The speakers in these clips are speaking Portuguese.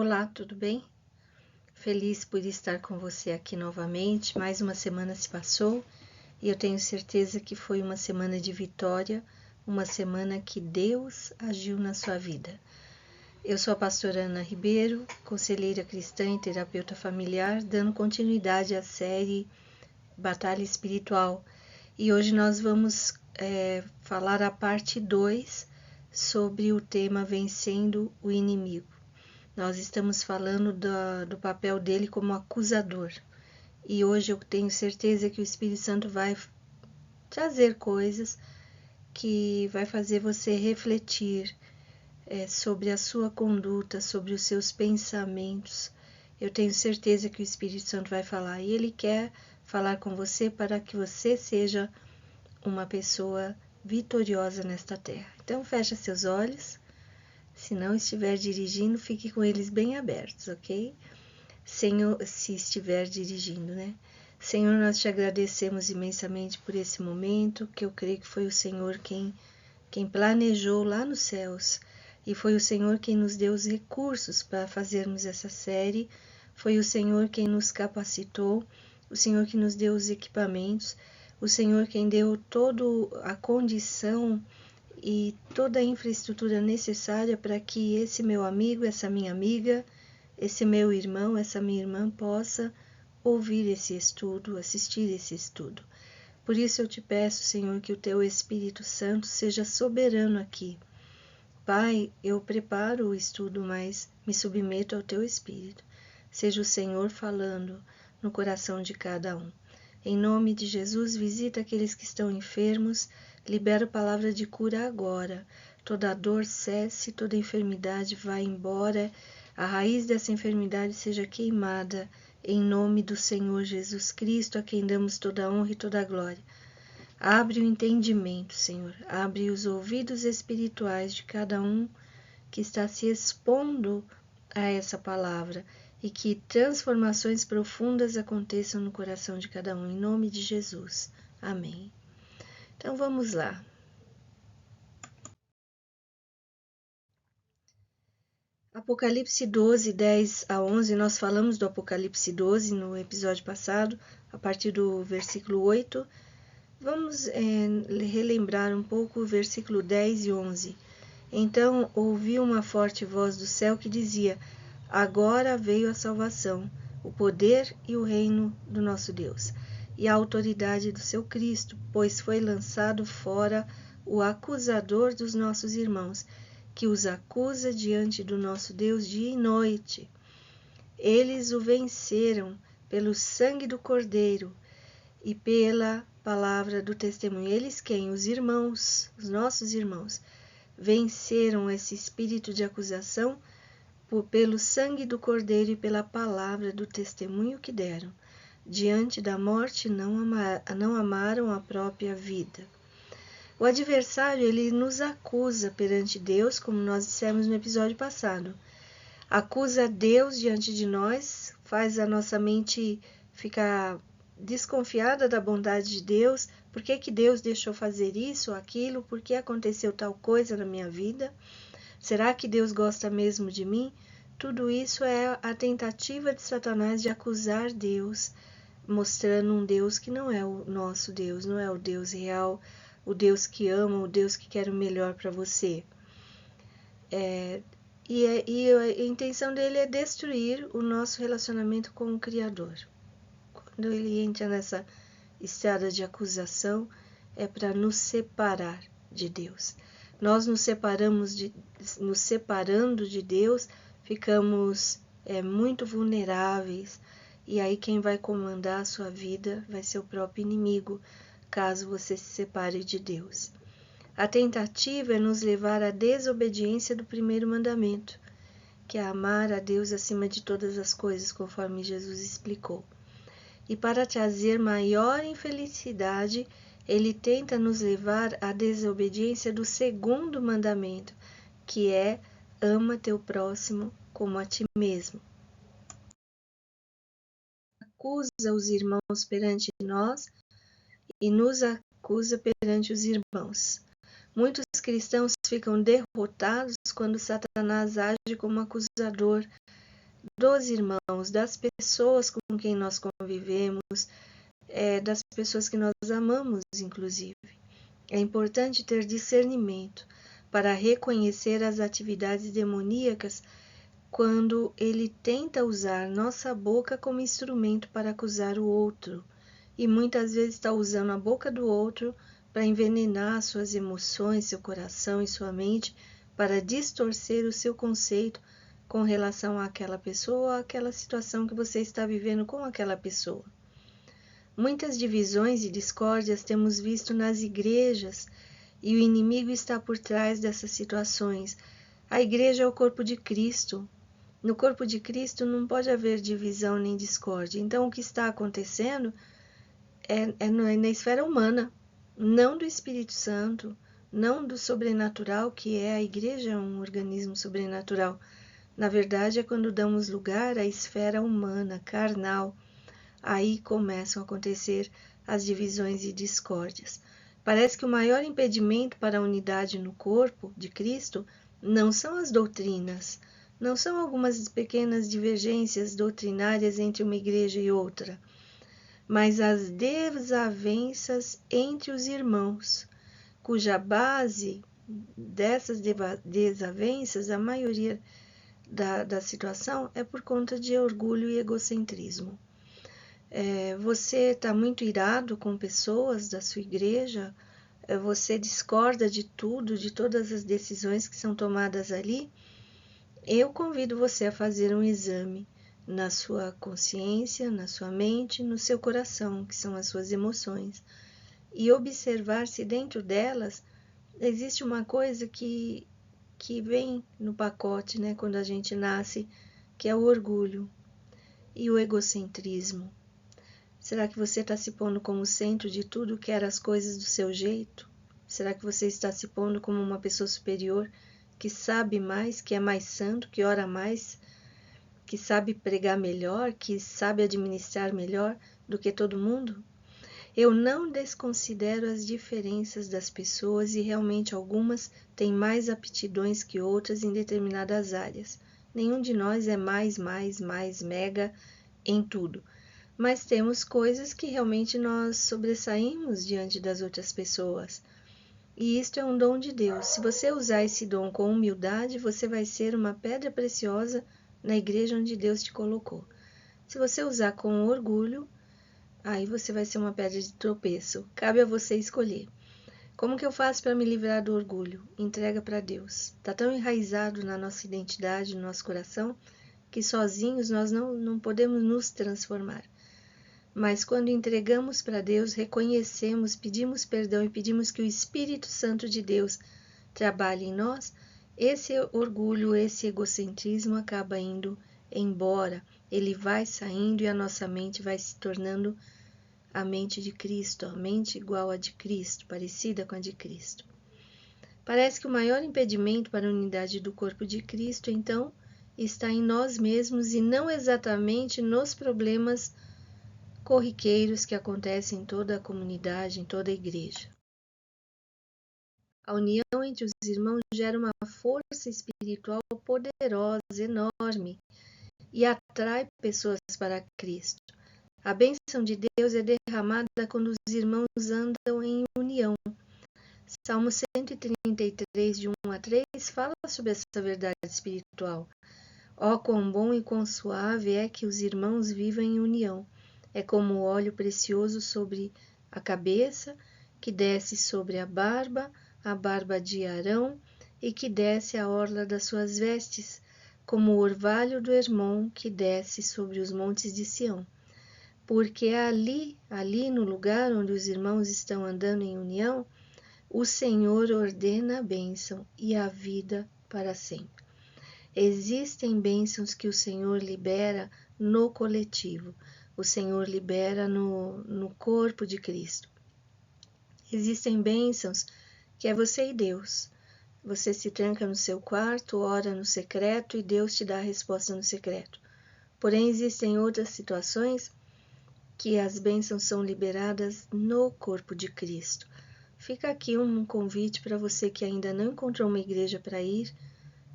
Olá, tudo bem? Feliz por estar com você aqui novamente. Mais uma semana se passou e eu tenho certeza que foi uma semana de vitória, uma semana que Deus agiu na sua vida. Eu sou a pastora Ana Ribeiro, conselheira cristã e terapeuta familiar, dando continuidade à série Batalha Espiritual. E hoje nós vamos falar a parte 2 sobre o tema Vencendo o Inimigo. Nós estamos falando do papel dele como acusador. E hoje eu tenho certeza que o Espírito Santo vai trazer coisas que vai fazer você refletir sobre a sua conduta, sobre os seus pensamentos. Eu tenho certeza que o Espírito Santo vai falar. E ele quer falar com você para que você seja uma pessoa vitoriosa nesta terra. Então fecha seus olhos. Se não estiver dirigindo, fique com eles bem abertos, ok? Senhor, se estiver dirigindo, né? Senhor, nós te agradecemos imensamente por esse momento, que eu creio que foi o Senhor quem planejou lá nos céus. E foi o Senhor quem nos deu os recursos para fazermos essa série. Foi o Senhor quem nos capacitou, o Senhor que nos deu os equipamentos, o Senhor quem deu toda a condição e toda a infraestrutura necessária para que esse meu amigo, essa minha amiga, esse meu irmão, essa minha irmã possa ouvir esse estudo, assistir esse estudo. Por isso eu te peço, Senhor, que o teu Espírito Santo seja soberano aqui. Pai, eu preparo o estudo, mas me submeto ao teu Espírito. Seja o Senhor falando no coração de cada um. Em nome de Jesus, visita aqueles que estão enfermos, libera a palavra de cura agora. Toda dor cesse, toda enfermidade vá embora, a raiz dessa enfermidade seja queimada, em nome do Senhor Jesus Cristo, a quem damos toda a honra e toda a glória. Abre o entendimento, Senhor, abre os ouvidos espirituais de cada um que está se expondo a essa palavra e que transformações profundas aconteçam no coração de cada um, em nome de Jesus. Amém. Então vamos lá. Apocalipse 12, 10 a 11, nós falamos do Apocalipse 12 no episódio passado, a partir do versículo 8. Vamos relembrar um pouco o versículo 10 e 11. Então ouvi uma forte voz do céu que dizia: agora veio a salvação, o poder e o reino do nosso Deus, e a autoridade do seu Cristo, pois foi lançado fora o acusador dos nossos irmãos, que os acusa diante do nosso Deus dia e noite. Eles o venceram pelo sangue do Cordeiro e pela palavra do testemunho. Eles quem? Os irmãos, os nossos irmãos, venceram esse espírito de acusação pelo sangue do Cordeiro e pela palavra do testemunho que deram. Diante da morte não amaram a própria vida. O adversário, ele nos acusa perante Deus, como nós dissemos no episódio passado. Acusa Deus diante de nós, faz a nossa mente ficar desconfiada da bondade de Deus. Por que Deus deixou fazer isso ou aquilo? Por que aconteceu tal coisa na minha vida? Será que Deus gosta mesmo de mim? Tudo isso é a tentativa de Satanás de acusar Deus, mostrando um Deus que não é o nosso Deus, não é o Deus real, o Deus que ama, o Deus que quer o melhor para você. E a intenção dele é destruir o nosso relacionamento com o Criador. Quando ele entra nessa estrada de acusação, é para nos separar de Deus. Nós nos separando de Deus, ficamos muito vulneráveis, e aí quem vai comandar a sua vida vai ser o próprio inimigo, caso você se separe de Deus. A tentativa é nos levar à desobediência do primeiro mandamento, que é amar a Deus acima de todas as coisas, conforme Jesus explicou. E para trazer maior infelicidade, ele tenta nos levar à desobediência do segundo mandamento, que é ama teu próximo como a ti mesmo. Acusa os irmãos perante nós e nos acusa perante os irmãos. Muitos cristãos ficam derrotados quando Satanás age como acusador dos irmãos, das pessoas com quem nós convivemos, das pessoas que nós amamos, inclusive. É importante ter discernimento para reconhecer as atividades demoníacas quando ele tenta usar nossa boca como instrumento para acusar o outro, e muitas vezes está usando a boca do outro para envenenar suas emoções, seu coração e sua mente, para distorcer o seu conceito com relação àquela pessoa ou àquela situação que você está vivendo com aquela pessoa. Muitas divisões e discórdias temos visto nas igrejas, e o inimigo está por trás dessas situações. A igreja é o corpo de Cristo. No corpo de Cristo não pode haver divisão nem discórdia. Então, o que está acontecendo é na esfera humana, não do Espírito Santo, não do sobrenatural, que é a igreja, é um organismo sobrenatural. Na verdade, é quando damos lugar à esfera humana, carnal. Aí começam a acontecer as divisões e discórdias. Parece que o maior impedimento para a unidade no corpo de Cristo não são as doutrinas, não são algumas pequenas divergências doutrinárias entre uma igreja e outra, mas as desavenças entre os irmãos, cuja base dessas desavenças, a maioria da situação, é por conta de orgulho e egocentrismo. Você está muito irado com pessoas da sua igreja, você discorda de tudo, de todas as decisões que são tomadas ali. Eu convido você a fazer um exame na sua consciência, na sua mente, no seu coração, que são as suas emoções, e observar se dentro delas existe uma coisa que vem no pacote, né, quando a gente nasce, que é o orgulho e o egocentrismo. Será que você está se pondo como centro de tudo, quer as coisas do seu jeito? Será que você está se pondo como uma pessoa superior, que sabe mais, que é mais santo, que ora mais, que sabe pregar melhor, que sabe administrar melhor do que todo mundo? Eu não desconsidero as diferenças das pessoas, e realmente algumas têm mais aptidões que outras em determinadas áreas. Nenhum de nós é mais mega em tudo. Mas temos coisas que realmente nós sobressaímos diante das outras pessoas. E isto é um dom de Deus. Se você usar esse dom com humildade, você vai ser uma pedra preciosa na igreja onde Deus te colocou. Se você usar com orgulho, aí você vai ser uma pedra de tropeço. Cabe a você escolher. Como que eu faço para me livrar do orgulho? Entrega para Deus. Está tão enraizado na nossa identidade, no nosso coração, que sozinhos nós não podemos nos transformar. Mas quando entregamos para Deus, reconhecemos, pedimos perdão e pedimos que o Espírito Santo de Deus trabalhe em nós, esse orgulho, esse egocentrismo acaba indo embora. Ele vai saindo e a nossa mente vai se tornando a mente de Cristo, a mente igual a de Cristo, parecida com a de Cristo. Parece que o maior impedimento para a unidade do corpo de Cristo, então, está em nós mesmos e não exatamente nos problemas corriqueiros que acontecem em toda a comunidade, em toda a igreja. A união entre os irmãos gera uma força espiritual poderosa, enorme, e atrai pessoas para Cristo. A bênção de Deus é derramada quando os irmãos andam em união. Salmo 133, de 1 a 3, fala sobre essa verdade espiritual. Ó, quão bom e quão suave é que os irmãos vivam em união. É como o óleo precioso sobre a cabeça, que desce sobre a barba de Arão, e que desce a orla das suas vestes, como o orvalho do Hermon, que desce sobre os montes de Sião. Porque ali no lugar onde os irmãos estão andando em união, o Senhor ordena a bênção e a vida para sempre. Existem bênçãos que o Senhor libera no coletivo. O Senhor libera no corpo de Cristo. Existem bênçãos que é você e Deus. Você se tranca no seu quarto, ora no secreto e Deus te dá a resposta no secreto. Porém, existem outras situações que as bênçãos são liberadas no corpo de Cristo. Fica aqui um convite para você que ainda não encontrou uma igreja para ir,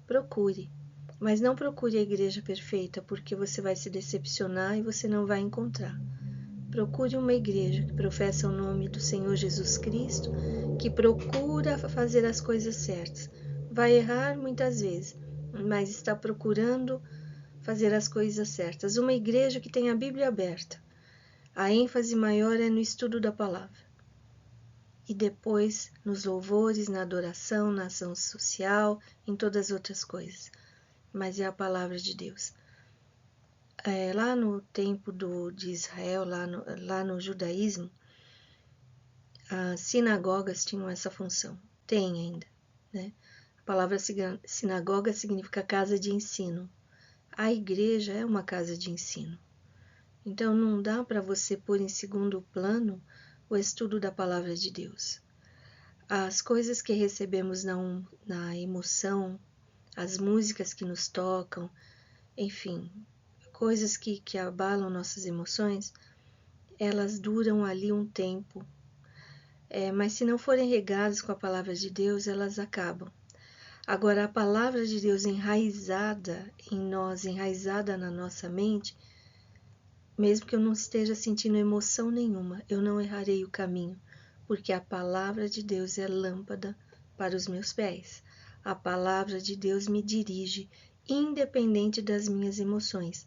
procure. Mas não procure a igreja perfeita, porque você vai se decepcionar e você não vai encontrar. Procure uma igreja que professa o nome do Senhor Jesus Cristo, que procura fazer as coisas certas. Vai errar muitas vezes, mas está procurando fazer as coisas certas. Uma igreja que tem a Bíblia aberta. A ênfase maior é no estudo da palavra. E depois nos louvores, na adoração, na ação social, em todas as outras coisas. Mas é a palavra de Deus. Lá no tempo de Israel, lá no judaísmo, as sinagogas tinham essa função. Tem ainda, né? A palavra sinagoga significa casa de ensino. A igreja é uma casa de ensino. Então não dá para você pôr em segundo plano o estudo da palavra de Deus. As coisas que recebemos na emoção, as músicas que nos tocam, enfim, coisas que abalam nossas emoções, elas duram ali um tempo. Mas se não forem regadas com a palavra de Deus, elas acabam. Agora, a palavra de Deus enraizada em nós, enraizada na nossa mente, mesmo que eu não esteja sentindo emoção nenhuma, eu não errarei o caminho, porque a palavra de Deus é lâmpada para os meus pés. A palavra de Deus me dirige, independente das minhas emoções.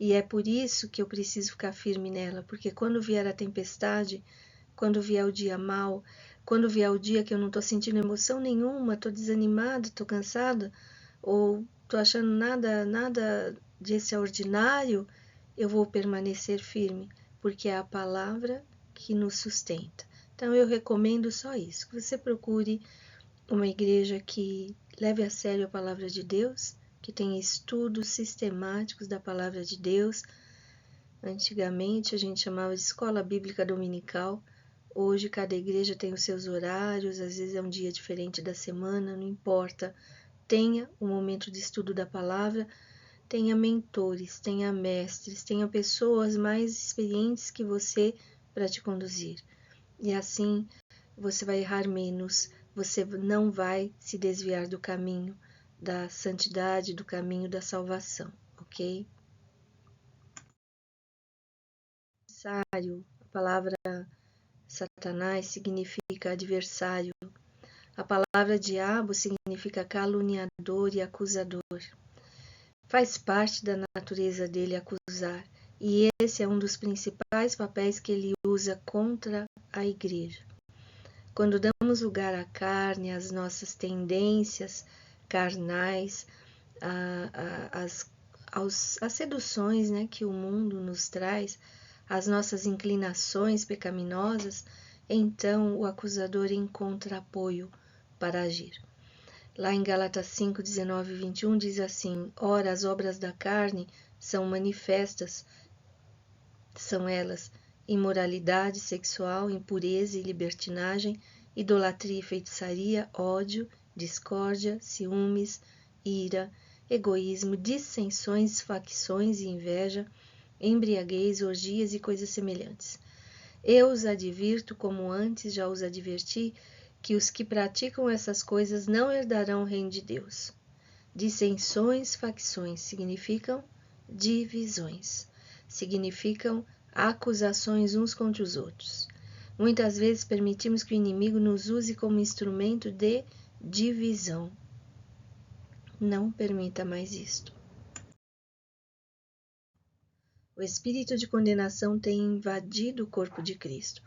E é por isso que eu preciso ficar firme nela, porque quando vier a tempestade, quando vier o dia mau, quando vier o dia que eu não estou sentindo emoção nenhuma, estou desanimada, estou cansada, ou estou achando nada de extraordinário, eu vou permanecer firme, porque é a palavra que nos sustenta. Então eu recomendo só isso, que você procure uma igreja que leve a sério a palavra de Deus, que tenha estudos sistemáticos da palavra de Deus. Antigamente a gente chamava de escola bíblica dominical. Hoje cada igreja tem os seus horários, às vezes é um dia diferente da semana, não importa. Tenha um momento de estudo da palavra, tenha mentores, tenha mestres, tenha pessoas mais experientes que você para te conduzir. E assim você vai errar menos, você não vai se desviar do caminho da santidade, do caminho da salvação, ok? A palavra Satanás significa adversário. A palavra diabo significa caluniador e acusador. Faz parte da natureza dele acusar, e esse é um dos principais papéis que ele usa contra a igreja. Quando damos lugar à carne, às nossas tendências carnais, às seduções, né, que o mundo nos traz, as nossas inclinações pecaminosas, então o acusador encontra apoio para agir. Lá em Gálatas 5, 19 e 21 diz assim: ora, as obras da carne são manifestas, são elas imoralidade sexual, impureza e libertinagem, idolatria e feitiçaria, ódio, discórdia, ciúmes, ira, egoísmo, dissensões, facções e inveja, embriaguez, orgias e coisas semelhantes. Eu os advirto, como antes já os adverti, que os que praticam essas coisas não herdarão o reino de Deus. Dissensões, facções significam divisões, significam acusações uns contra os outros. Muitas vezes permitimos que o inimigo nos use como instrumento de divisão. Não permita mais isto. O espírito de condenação tem invadido o corpo de Cristo.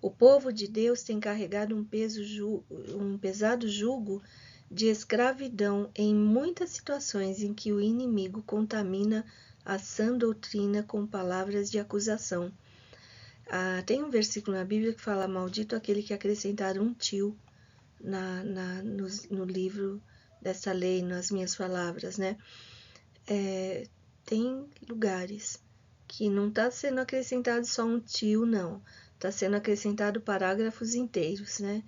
O povo de Deus tem carregado um pesado jugo de escravidão em muitas situações em que o inimigo contamina a sã doutrina com palavras de acusação. Tem um versículo na Bíblia que fala: maldito aquele que acrescentar um tio no livro dessa lei, nas minhas palavras, né? Tem lugares que não está sendo acrescentado só um tio, não. Está sendo acrescentado parágrafos inteiros, né?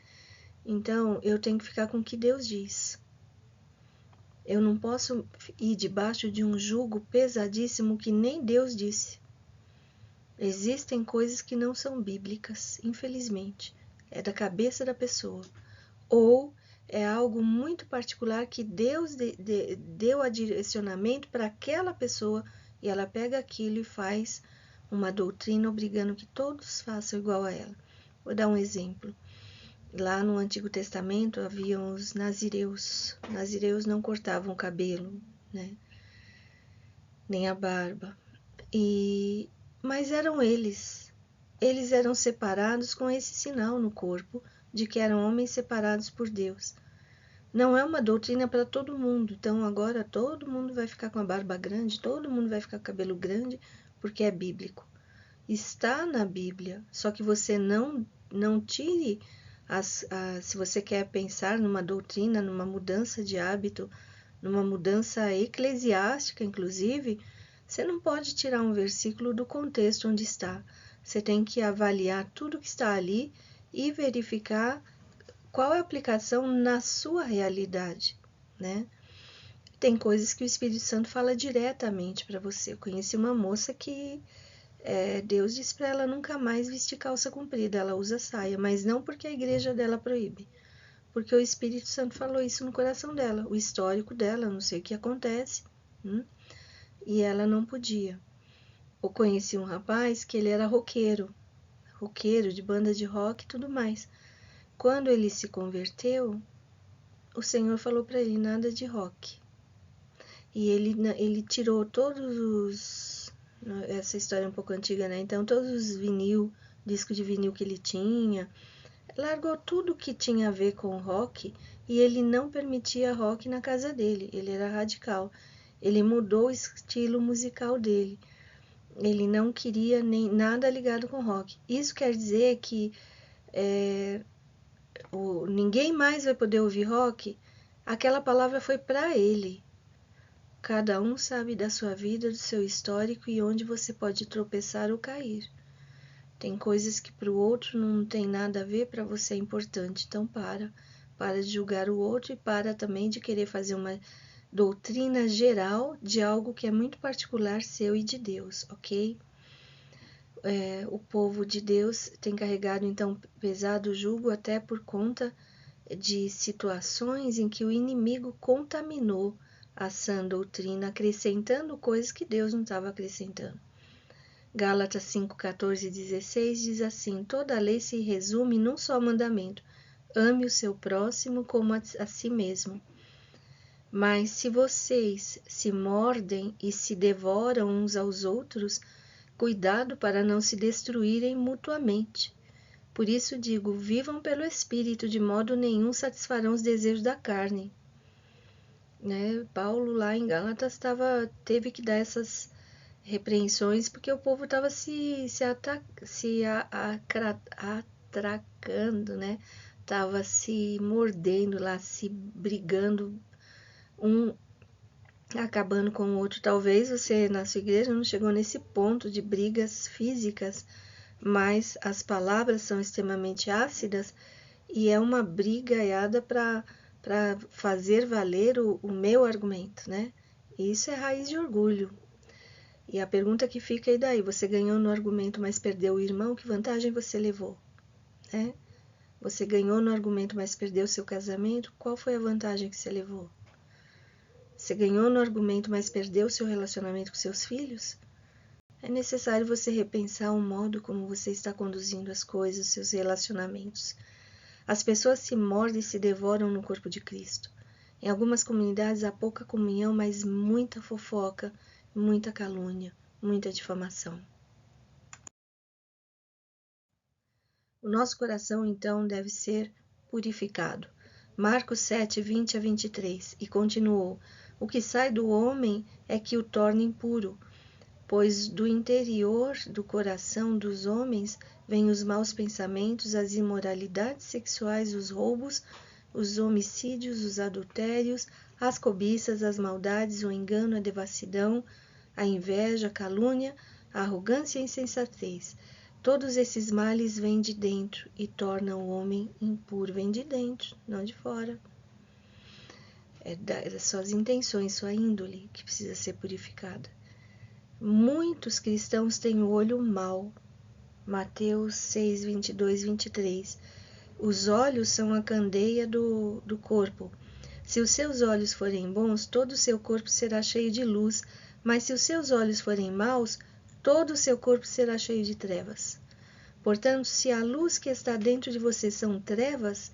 Então, eu tenho que ficar com o que Deus diz. Eu não posso ir debaixo de um jugo pesadíssimo que nem Deus disse. Existem coisas que não são bíblicas, infelizmente. É da cabeça da pessoa. Ou é algo muito particular que Deus deu a direcionamento para aquela pessoa e ela pega aquilo e faz uma doutrina obrigando que todos façam igual a ela. Vou dar um exemplo. Lá no Antigo Testamento haviam os nazireus. Nazireus não cortavam o cabelo, né? Nem a barba. Mas eram eles. Eles eram separados com esse sinal no corpo de que eram homens separados por Deus. Não é uma doutrina para todo mundo. Então agora todo mundo vai ficar com a barba grande, todo mundo vai ficar com o cabelo grande, porque é bíblico. Está na Bíblia, só que você não tire, se você quer pensar numa doutrina, numa mudança de hábito, numa mudança eclesiástica, inclusive, você não pode tirar um versículo do contexto onde está. Você tem que avaliar tudo que está ali e verificar qual é a aplicação na sua realidade, né? Tem coisas que o Espírito Santo fala diretamente para você. Eu conheci uma moça que Deus disse para ela nunca mais vestir calça comprida, ela usa saia, mas não porque a igreja dela proíbe, porque o Espírito Santo falou isso no coração dela, o histórico dela, não sei o que acontece, e ela não podia. Eu conheci um rapaz que ele era roqueiro de banda de rock e tudo mais. Quando ele se converteu, o Senhor falou para ele nada de rock. E ele tirou todos os... Essa história é um pouco antiga, né? Então, todos os disco de vinil que ele tinha, largou tudo que tinha a ver com rock e ele não permitia rock na casa dele. Ele era radical. Ele mudou o estilo musical dele. Ele não queria nem nada ligado com rock. Isso quer dizer que ninguém mais vai poder ouvir rock? Aquela palavra foi para ele. Cada um sabe da sua vida, do seu histórico e onde você pode tropeçar ou cair. Tem coisas que para o outro não tem nada a ver, para você é importante. Então para de julgar o outro e para também de querer fazer uma doutrina geral de algo que é muito particular seu e de Deus, ok? O povo de Deus tem carregado então pesado jugo até por conta de situações em que o inimigo contaminou a sã doutrina, acrescentando coisas que Deus não estava acrescentando. Gálatas 5, 14 e 16 diz assim: toda a lei se resume num só mandamento: ame o seu próximo como a si mesmo. Mas se vocês se mordem e se devoram uns aos outros, cuidado para não se destruírem mutuamente. Por isso digo, vivam pelo Espírito, de modo nenhum satisfarão os desejos da carne. Né? Paulo lá em Gálatas teve que dar essas repreensões porque o povo estava se atracando, né? Estava se mordendo lá, se brigando, um acabando com o outro. Talvez você na sua igreja não chegou nesse ponto de brigas físicas, mas as palavras são extremamente ácidas e é uma brigaiada para fazer valer o meu argumento, né? Isso é raiz de orgulho. E a pergunta que fica aí daí, você ganhou no argumento, mas perdeu o irmão, que vantagem você levou? Né? Você ganhou no argumento, mas perdeu o seu casamento, qual foi a vantagem que você levou? Você ganhou no argumento, mas perdeu o seu relacionamento com seus filhos? É necessário você repensar o modo como você está conduzindo as coisas, seus relacionamentos. As pessoas se mordem e se devoram no corpo de Cristo. Em algumas comunidades há pouca comunhão, mas muita fofoca, muita calúnia, muita difamação. O nosso coração, então, deve ser purificado. Marcos 7, 20 a 23, e continuou: o que sai do homem é que o torna impuro, pois do interior do coração dos homens vêm os maus pensamentos, as imoralidades sexuais, os roubos, os homicídios, os adultérios, as cobiças, as maldades, o engano, a devassidão, a inveja, a calúnia, a arrogância e a insensatez. Todos esses males vêm de dentro e tornam o homem impuro. Vêm de dentro, não de fora. É das suas intenções, sua índole que precisa ser purificada. Muitos cristãos têm o olho mau. Mateus 6, 22, 23. Os olhos são a candeia do corpo. Se os seus olhos forem bons, todo o seu corpo será cheio de luz, mas se os seus olhos forem maus, todo o seu corpo será cheio de trevas. Portanto, se a luz que está dentro de você são trevas,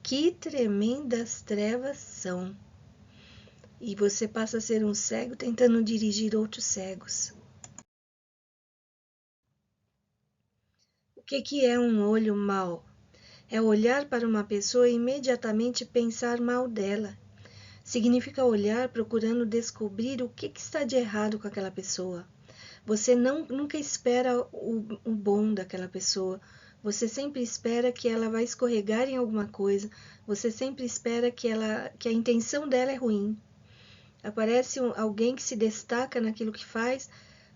que tremendas trevas são! E você passa a ser um cego tentando dirigir outros cegos. O que é um olho mau? É olhar para uma pessoa e imediatamente pensar mal dela. Significa olhar procurando descobrir o que está de errado com aquela pessoa. Você nunca espera o bom daquela pessoa. Você sempre espera que ela vai escorregar em alguma coisa. Você sempre espera que a intenção dela é ruim. Aparece alguém que se destaca naquilo que faz.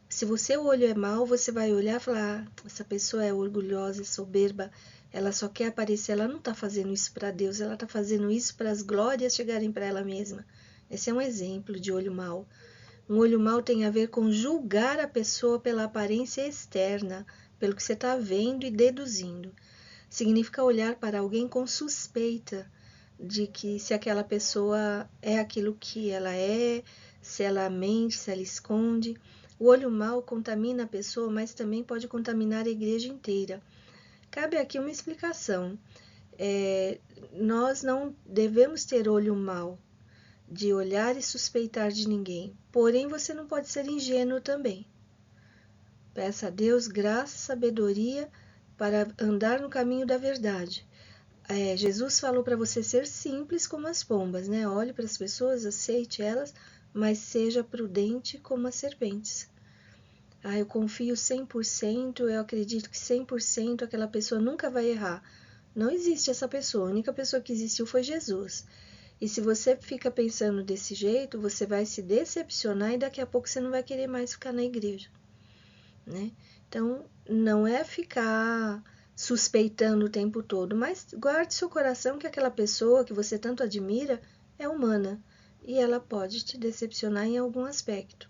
Se o seu olho é mau, você vai olhar e falar: essa pessoa é orgulhosa, é soberba, ela só quer aparecer, ela não está fazendo isso para Deus, ela está fazendo isso para as glórias chegarem para ela mesma. Esse é um exemplo de olho mau. Um olho mau tem a ver com julgar a pessoa pela aparência externa, pelo que você está vendo e deduzindo. Significa olhar para alguém com suspeita de que se aquela pessoa é aquilo que ela é, se ela mente, se ela esconde. O olho mau contamina a pessoa, mas também pode contaminar a igreja inteira. Cabe aqui uma explicação. Nós não devemos ter olho mau, de olhar e suspeitar de ninguém. Porém, você não pode ser ingênuo também. Peça a Deus graça e sabedoria para andar no caminho da verdade. Jesus falou para você ser simples como as pombas, né? Olhe para as pessoas, aceite elas, mas seja prudente como as serpentes. Eu confio 100%, eu acredito que 100% aquela pessoa nunca vai errar. Não existe essa pessoa, a única pessoa que existiu foi Jesus. E se você fica pensando desse jeito, você vai se decepcionar e daqui a pouco você não vai querer mais ficar na igreja, né? Então, não é ficar suspeitando o tempo todo, mas guarde seu coração que aquela pessoa que você tanto admira é humana e ela pode te decepcionar em algum aspecto.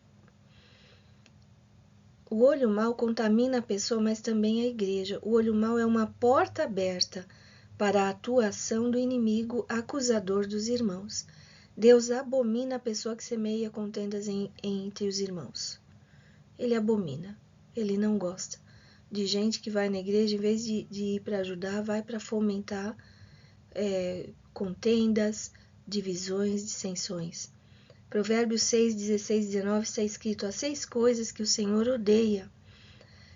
O olho mau contamina a pessoa, mas também a igreja. O olho mau é uma porta aberta para a atuação do inimigo acusador dos irmãos. Deus abomina a pessoa que semeia contendas entre os irmãos. Ele abomina, ele não gosta de gente que vai na igreja, em vez de ir para ajudar, vai para fomentar contendas, divisões, dissensões. Provérbios 6, 16 e 19 está escrito: as 6 coisas que o Senhor odeia,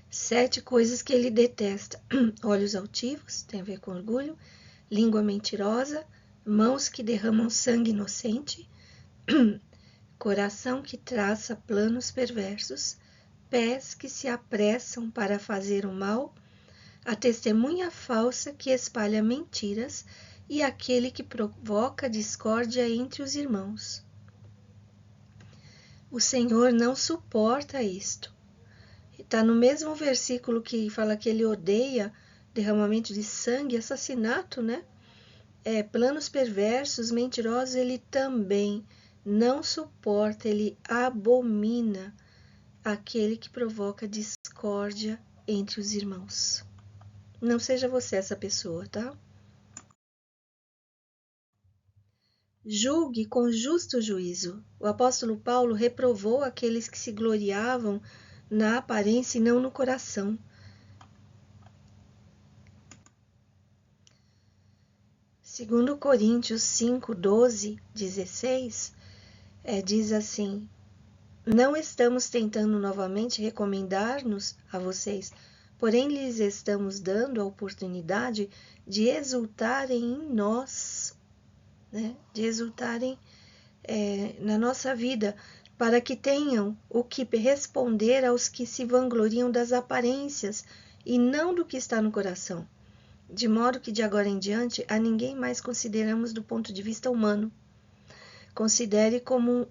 7 coisas que ele detesta: olhos altivos, tem a ver com orgulho, língua mentirosa, mãos que derramam sangue inocente, coração que traça planos perversos, pés que se apressam para fazer o mal, a testemunha falsa que espalha mentiras e aquele que provoca discórdia entre os irmãos. O Senhor não suporta isto. Está no mesmo versículo que fala que ele odeia derramamento de sangue, assassinato, né? Planos perversos, mentirosos, ele também não suporta, ele abomina aquele que provoca discórdia entre os irmãos. Não seja você essa pessoa, tá? Julgue com justo juízo. O apóstolo Paulo reprovou aqueles que se gloriavam na aparência e não no coração. Segundo Coríntios 5, 12, 16, diz assim: não estamos tentando novamente recomendar-nos a vocês, porém lhes estamos dando a oportunidade de exultarem em nós, né? De exultarem na nossa vida, para que tenham o que responder aos que se vangloriam das aparências e não do que está no coração. De modo que de agora em diante a ninguém mais consideramos do ponto de vista humano. Considere como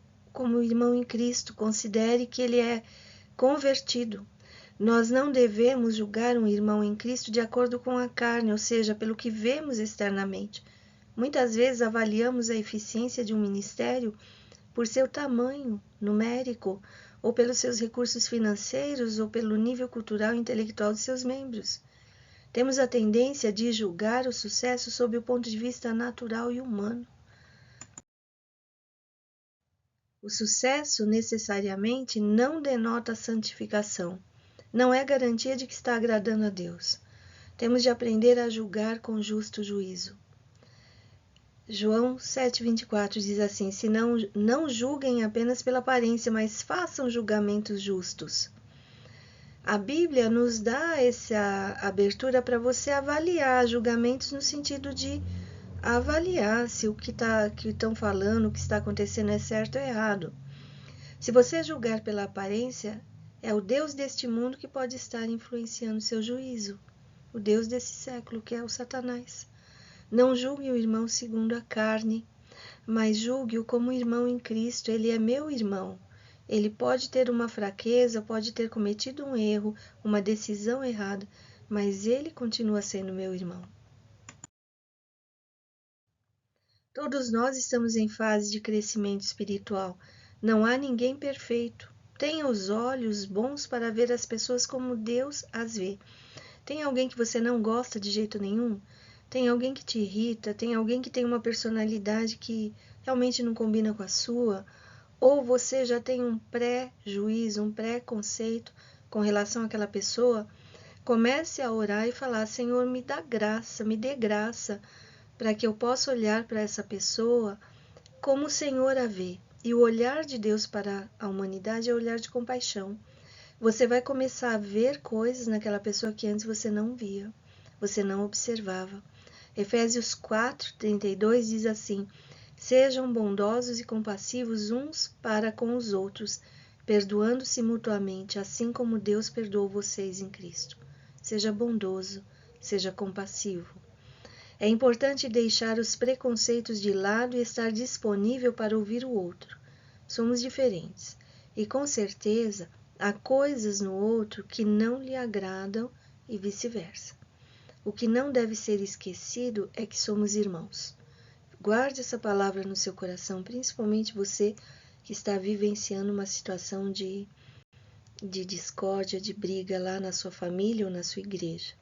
irmão em Cristo, considere que ele é convertido. Nós não devemos julgar um irmão em Cristo de acordo com a carne, ou seja, pelo que vemos externamente. Muitas vezes avaliamos a eficiência de um ministério por seu tamanho numérico, ou pelos seus recursos financeiros, ou pelo nível cultural e intelectual de seus membros. Temos a tendência de julgar o sucesso sob o ponto de vista natural e humano. O sucesso necessariamente não denota santificação, não é garantia de que está agradando a Deus. Temos de aprender a julgar com justo juízo. João 7,24 diz assim: se não julguem apenas pela aparência, mas façam julgamentos justos. A Bíblia nos dá essa abertura para você avaliar julgamentos no sentido de avaliar se o que estão falando, o que está acontecendo é certo ou errado. Se você julgar pela aparência, é o Deus deste mundo que pode estar influenciando seu juízo, o Deus desse século, que é o Satanás. Não julgue o irmão segundo a carne, mas julgue-o como irmão em Cristo. Ele é meu irmão. Ele pode ter uma fraqueza, pode ter cometido um erro, uma decisão errada, mas ele continua sendo meu irmão. Todos nós estamos em fase de crescimento espiritual. Não há ninguém perfeito. Tenha os olhos bons para ver as pessoas como Deus as vê. Tem alguém que você não gosta de jeito nenhum? Tem alguém que te irrita? Tem alguém que tem uma personalidade que realmente não combina com a sua? Ou você já tem um pré-juízo, um pré-conceito com relação àquela pessoa? Comece a orar e falar: Senhor, me dá graça, me dê graça, para que eu possa olhar para essa pessoa como o Senhor a vê. E o olhar de Deus para a humanidade é o olhar de compaixão. Você vai começar a ver coisas naquela pessoa que antes você não via, você não observava. Efésios 4:32 diz assim: sejam bondosos e compassivos uns para com os outros, perdoando-se mutuamente, assim como Deus perdoou vocês em Cristo. Seja bondoso, seja compassivo. É importante deixar os preconceitos de lado e estar disponível para ouvir o outro. Somos diferentes e, com certeza, há coisas no outro que não lhe agradam e vice-versa. O que não deve ser esquecido é que somos irmãos. Guarde essa palavra no seu coração, principalmente você que está vivenciando uma situação de discórdia, de briga lá na sua família ou na sua igreja.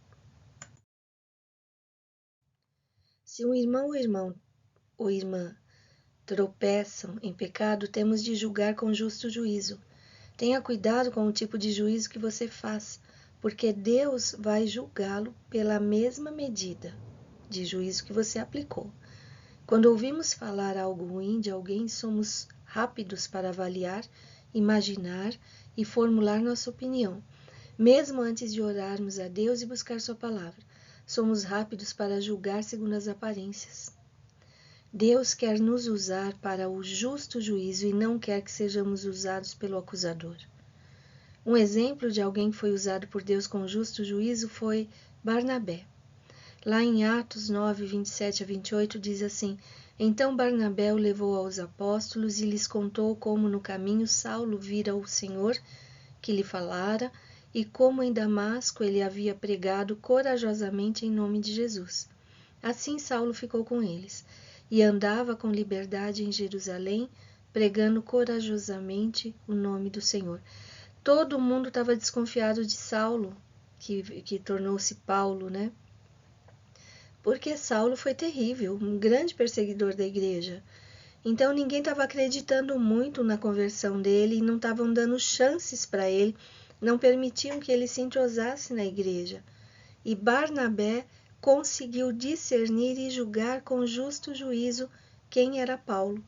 Se um irmão ou irmã tropeçam em pecado, temos de julgar com justo juízo. Tenha cuidado com o tipo de juízo que você faz, porque Deus vai julgá-lo pela mesma medida de juízo que você aplicou. Quando ouvimos falar algo ruim de alguém, somos rápidos para avaliar, imaginar e formular nossa opinião, mesmo antes de orarmos a Deus e buscar sua palavra. Somos rápidos para julgar segundo as aparências. Deus quer nos usar para o justo juízo e não quer que sejamos usados pelo acusador. Um exemplo de alguém que foi usado por Deus com justo juízo foi Barnabé. Lá em Atos 9, 27 a 28 diz assim: então Barnabé o levou aos apóstolos e lhes contou como no caminho Saulo vira o Senhor que lhe falara e como em Damasco ele havia pregado corajosamente em nome de Jesus. Assim Saulo ficou com eles e andava com liberdade em Jerusalém, pregando corajosamente o nome do Senhor. Todo mundo estava desconfiado de Saulo, que tornou-se Paulo, né? Porque Saulo foi terrível, um grande perseguidor da igreja. Então ninguém estava acreditando muito na conversão dele e não estavam dando chances para ele, não permitiam que ele se entrosasse na igreja. E Barnabé conseguiu discernir e julgar com justo juízo quem era Paulo.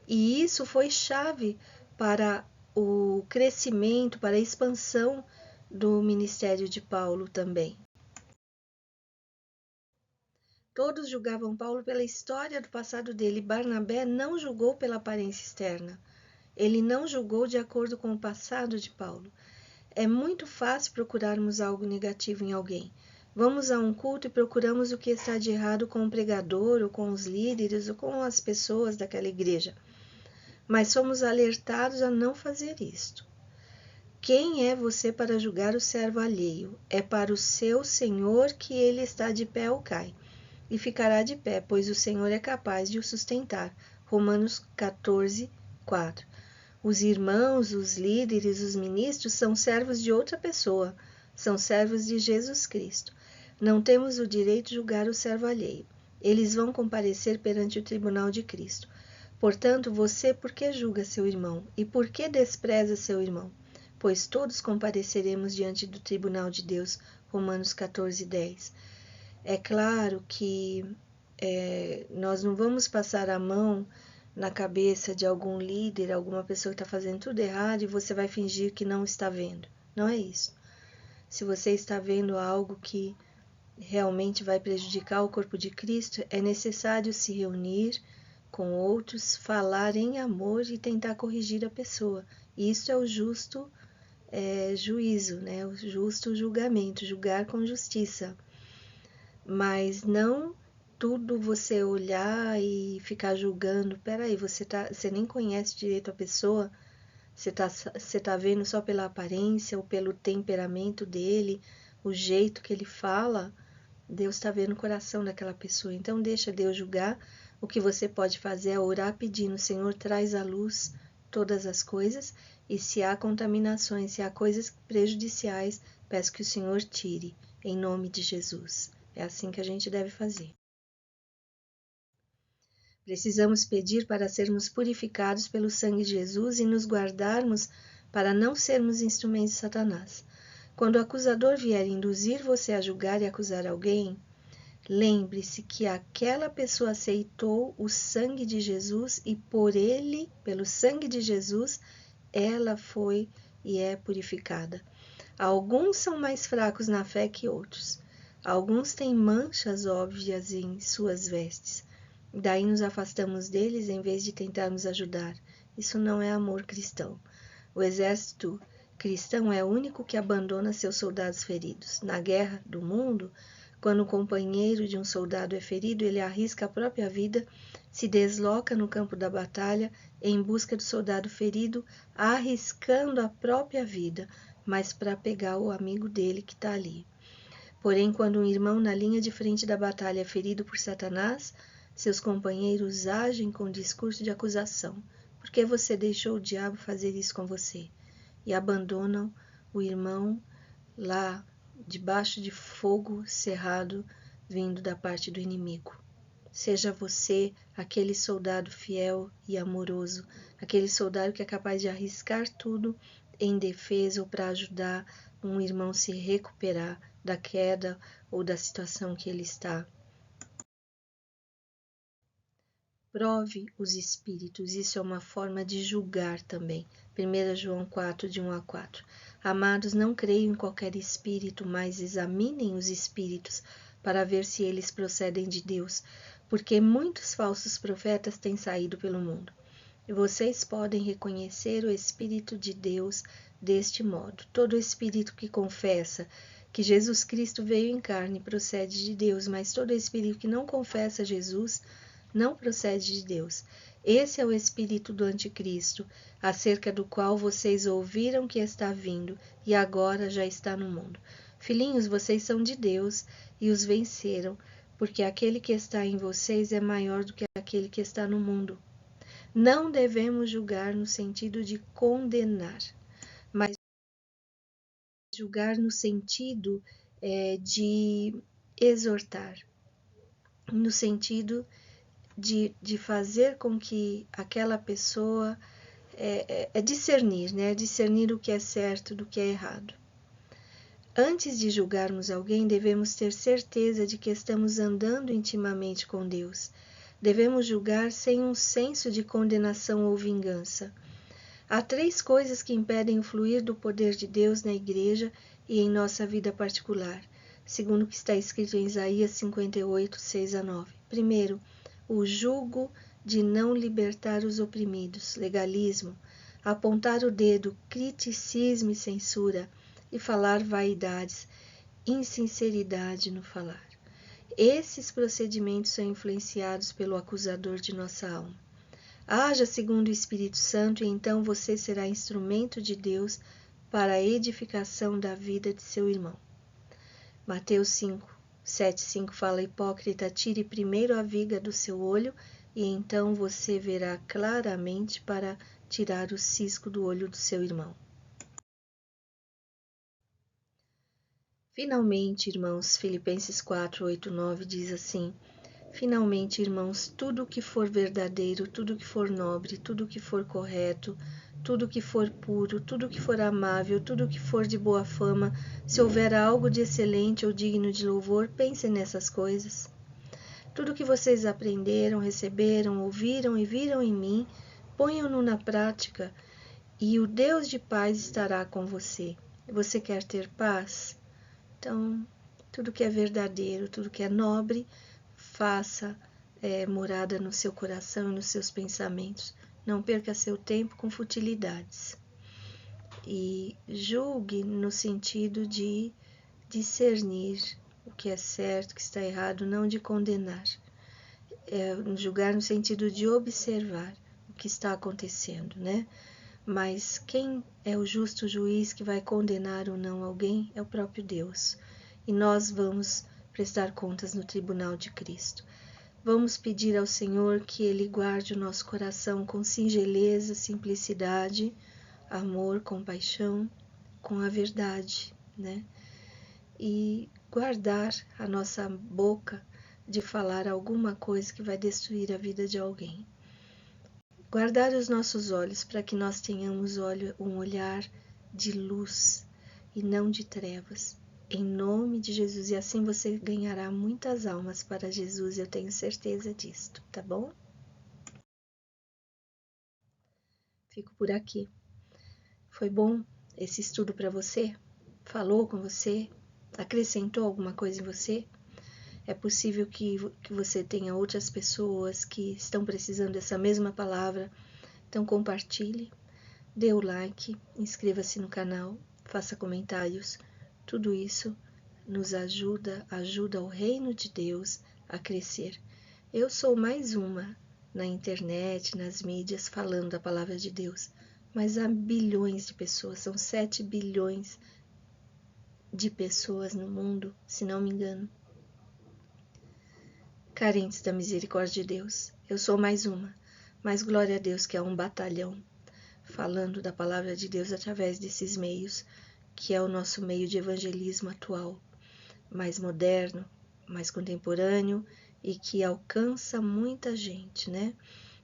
E isso foi chave para o crescimento, para a expansão do ministério de Paulo também. Todos julgavam Paulo pela história do passado dele. Barnabé não julgou pela aparência externa. Ele não julgou de acordo com o passado de Paulo. É muito fácil procurarmos algo negativo em alguém. Vamos a um culto e procuramos o que está de errado com o pregador, ou com os líderes, ou com as pessoas daquela igreja. Mas somos alertados a não fazer isto. Quem é você para julgar o servo alheio? É para o seu Senhor que ele está de pé ou cai. E ficará de pé, pois o Senhor é capaz de o sustentar. Romanos 14, 4. Os irmãos, os líderes, os ministros são servos de outra pessoa, são servos de Jesus Cristo. Não temos o direito de julgar o servo alheio. Eles vão comparecer perante o tribunal de Cristo. Portanto, você por que julga seu irmão? E por que despreza seu irmão? Pois todos compareceremos diante do tribunal de Deus. Romanos 14:10. É claro que nós não vamos passar a mão na cabeça de algum líder, alguma pessoa que está fazendo tudo errado e você vai fingir que não está vendo. Não é isso. Se você está vendo algo que realmente vai prejudicar o corpo de Cristo, é necessário se reunir com outros, falar em amor e tentar corrigir a pessoa. Isso é o justo juízo, né? O justo julgamento, julgar com justiça. Mas não tudo você olhar e ficar julgando. Peraí, você nem conhece direito a pessoa, você tá vendo só pela aparência ou pelo temperamento dele, o jeito que ele fala. Deus está vendo o coração daquela pessoa. Então deixa Deus julgar. O que você pode fazer é orar pedindo: Senhor, traz à luz todas as coisas, e se há contaminações, se há coisas prejudiciais, peço que o Senhor tire, em nome de Jesus. É assim que a gente deve fazer. Precisamos pedir para sermos purificados pelo sangue de Jesus e nos guardarmos para não sermos instrumentos de Satanás. Quando o acusador vier induzir você a julgar e acusar alguém, lembre-se que aquela pessoa aceitou o sangue de Jesus e por ele, pelo sangue de Jesus, ela foi e é purificada. Alguns são mais fracos na fé que outros. Alguns têm manchas óbvias em suas vestes. Daí nos afastamos deles em vez de tentarmos ajudar. Isso não é amor cristão. O exército cristão é o único que abandona seus soldados feridos. Na guerra do mundo, quando o companheiro de um soldado é ferido, ele arrisca a própria vida, se desloca no campo da batalha em busca do soldado ferido, arriscando a própria vida, mas para pegar o amigo dele que está ali. Porém, quando um irmão na linha de frente da batalha é ferido por Satanás, seus companheiros agem com discurso de acusação. Por que você deixou o diabo fazer isso com você? E abandonam o irmão lá debaixo de fogo cerrado vindo da parte do inimigo. Seja você aquele soldado fiel e amoroso, aquele soldado que é capaz de arriscar tudo em defesa ou para ajudar um irmão se recuperar da queda ou da situação que ele está. Prove os espíritos, isso é uma forma de julgar também. 1 João 4, de 1 a 4. Amados, não creiam em qualquer espírito, mas examinem os espíritos para ver se eles procedem de Deus, porque muitos falsos profetas têm saído pelo mundo. E vocês podem reconhecer o Espírito de Deus deste modo. Todo espírito que confessa que Jesus Cristo veio em carne procede de Deus, mas todo espírito que não confessa Jesus não procede de Deus. Esse é o espírito do anticristo, acerca do qual vocês ouviram que está vindo e agora já está no mundo. Filhinhos, vocês são de Deus e os venceram, porque aquele que está em vocês é maior do que aquele que está no mundo. Não devemos julgar no sentido de condenar, mas julgar no sentido de exortar, no sentido de fazer com que aquela pessoa discernir, né? Discernir o que é certo do que é errado. Antes de julgarmos alguém, devemos ter certeza de que estamos andando intimamente com Deus. Devemos julgar sem um senso de condenação ou vingança. Há 3 coisas que impedem o fluir do poder de Deus na igreja e em nossa vida particular, segundo o que está escrito em Isaías 58, 6 a 9. Primeiro, o jugo de não libertar os oprimidos, legalismo, apontar o dedo, criticismo e censura, e falar vaidades, insinceridade no falar. Esses procedimentos são influenciados pelo acusador de nossa alma. Haja segundo o Espírito Santo e então você será instrumento de Deus para a edificação da vida de seu irmão. Mateus 5, 7, 5 fala: hipócrita, tire primeiro a viga do seu olho e então você verá claramente para tirar o cisco do olho do seu irmão. Finalmente, irmãos, Filipenses 4, 8, 9 diz assim: finalmente, irmãos, tudo o que for verdadeiro, tudo o que for nobre, tudo o que for correto, tudo o que for puro, tudo o que for amável, tudo o que for de boa fama, se houver algo de excelente ou digno de louvor, pensem nessas coisas. Tudo o que vocês aprenderam, receberam, ouviram e viram em mim, ponham-no na prática, e o Deus de paz estará com você. Você quer ter paz? Então, tudo que é verdadeiro, tudo que é nobre, faça morada no seu coração e nos seus pensamentos. Não perca seu tempo com futilidades. E julgue no sentido de discernir o que é certo, o que está errado, não de condenar. Julgar no sentido de observar o que está acontecendo, né? Mas quem é o justo juiz que vai condenar ou não alguém é o próprio Deus. E nós vamos prestar contas no tribunal de Cristo. Vamos pedir ao Senhor que Ele guarde o nosso coração com singeleza, simplicidade, amor, compaixão, com a verdade, né? E guardar a nossa boca de falar alguma coisa que vai destruir a vida de alguém. Guardar os nossos olhos para que nós tenhamos um olhar de luz e não de trevas. Em nome de Jesus, e assim você ganhará muitas almas para Jesus, eu tenho certeza disto, tá bom? Fico por aqui. Foi bom esse estudo para você? Falou com você? Acrescentou alguma coisa em você? É possível que você tenha outras pessoas que estão precisando dessa mesma palavra. Então compartilhe, dê o like, inscreva-se no canal, faça comentários. Tudo isso nos ajuda o reino de Deus a crescer. Eu sou mais uma na internet, nas mídias, falando a palavra de Deus. Mas há bilhões de pessoas, são 7 bilhões de pessoas no mundo, se não me engano, carentes da misericórdia de Deus. Eu sou mais uma, mas glória a Deus que é um batalhão falando da palavra de Deus através desses meios, que é o nosso meio de evangelismo atual, mais moderno, mais contemporâneo e que alcança muita gente, né?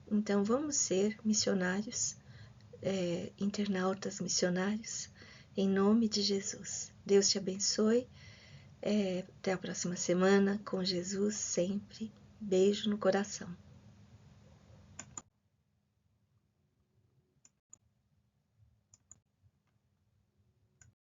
Então vamos ser missionários, internautas missionários, em nome de Jesus. Deus te abençoe. Até a próxima semana com Jesus sempre. Beijo no coração.